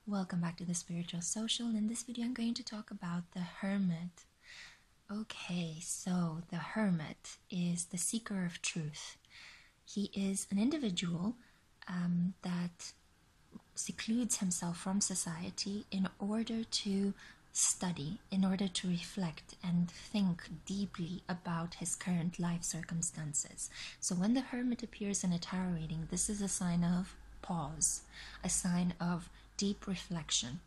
Welcome back to the Spiritual Social. In this video, I'm going to talk about the Hermit. Okay, so the Hermit is the seeker of truth. He is an individual that secludes himself from society in order to study, in order to reflect and think deeply about his current life circumstances. So when the Hermit appears in a tarot reading, this is a sign of pause, a sign of deep reflection.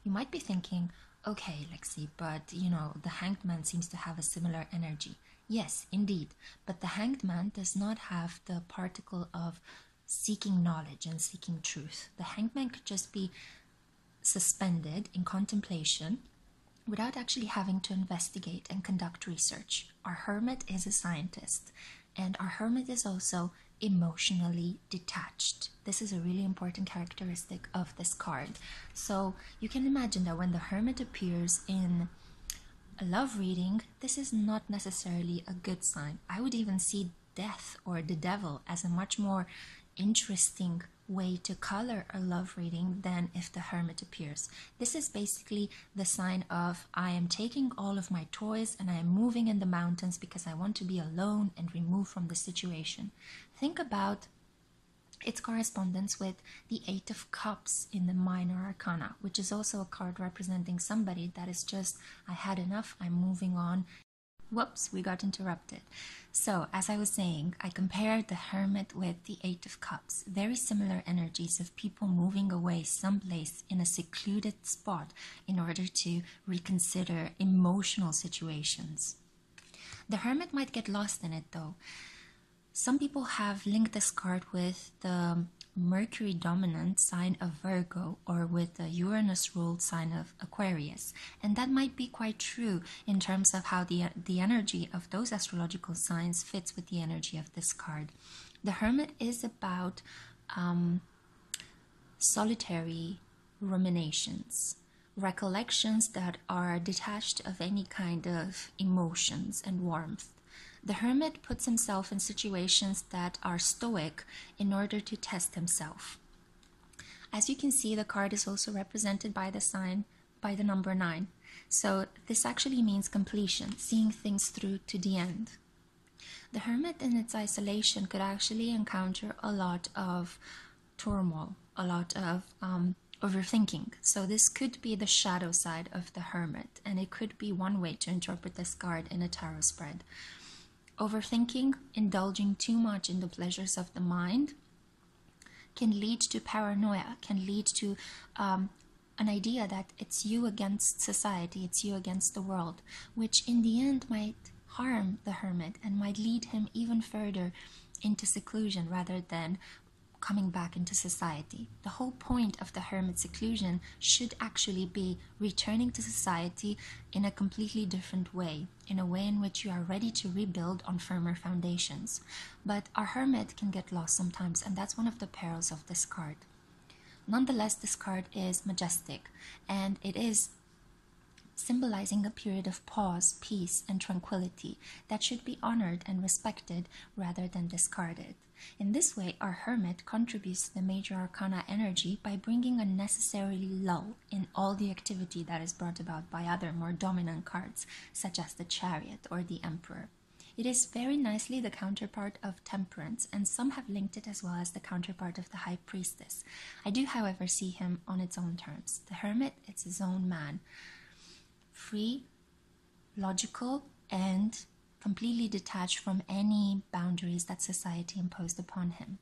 You might be thinking, okay, Lexi, but the Hanged Man seems to have a similar energy. Yes, indeed, but the Hanged Man does not have the particle of seeking knowledge and seeking truth. The Hanged Man could just be suspended in contemplation without actually having to investigate and conduct research. Our Hermit is a scientist, and our Hermit is also emotionally detached. This is a really important characteristic of this card. So you can imagine that when the Hermit appears in a love reading, this is not necessarily a good sign. I would even see death or the devil as a much more interesting way to color a love reading than if the Hermit appears. This is basically the sign of, I am taking all of my toys and I am moving in the mountains because I want to be alone and removed from the situation. Think about its correspondence with the Eight of Cups in the Minor Arcana, which is also a card representing somebody that is just, I had enough, I'm moving on. Whoops, we got interrupted. So, as I was saying, I compared the Hermit with the Eight of Cups. Very similar energies of people moving away someplace in a secluded spot in order to reconsider emotional situations. The Hermit might get lost in it though. Some people have linked this card with the Mercury dominant sign of Virgo or with the Uranus ruled sign of Aquarius, and that might be quite true in terms of how the energy of those astrological signs fits with the energy of this card. The Hermit is about solitary ruminations, recollections that are detached of any kind of emotions and warmth. The Hermit puts himself in situations that are stoic in order to test himself. As you can see, the card is also represented by the number 9. So this actually means completion, seeing things through to the end. The Hermit in its isolation could actually encounter a lot of turmoil, a lot of overthinking. So this could be the shadow side of the Hermit, and it could be one way to interpret this card in a tarot spread. Overthinking, indulging too much in the pleasures of the mind, can lead to paranoia, can lead to an idea that it's you against society, it's you against the world, which in the end might harm the Hermit and might lead him even further into seclusion rather than coming back into society. The whole point of the Hermit seclusion should actually be returning to society in a completely different way, in a way in which you are ready to rebuild on firmer foundations. But our Hermit can get lost sometimes, and that's one of the perils of this card. Nonetheless, this card is majestic, and it is symbolizing a period of pause, peace, and tranquility that should be honored and respected rather than discarded. In this way, our Hermit contributes to the Major Arcana energy by bringing a necessary lull in all the activity that is brought about by other more dominant cards, such as the Chariot or the Emperor. It is very nicely the counterpart of Temperance, and some have linked it as well as the counterpart of the High Priestess. I do, however, see him on its own terms. The Hermit is his own man. Free, logical, and completely detached from any boundaries that society imposed upon him.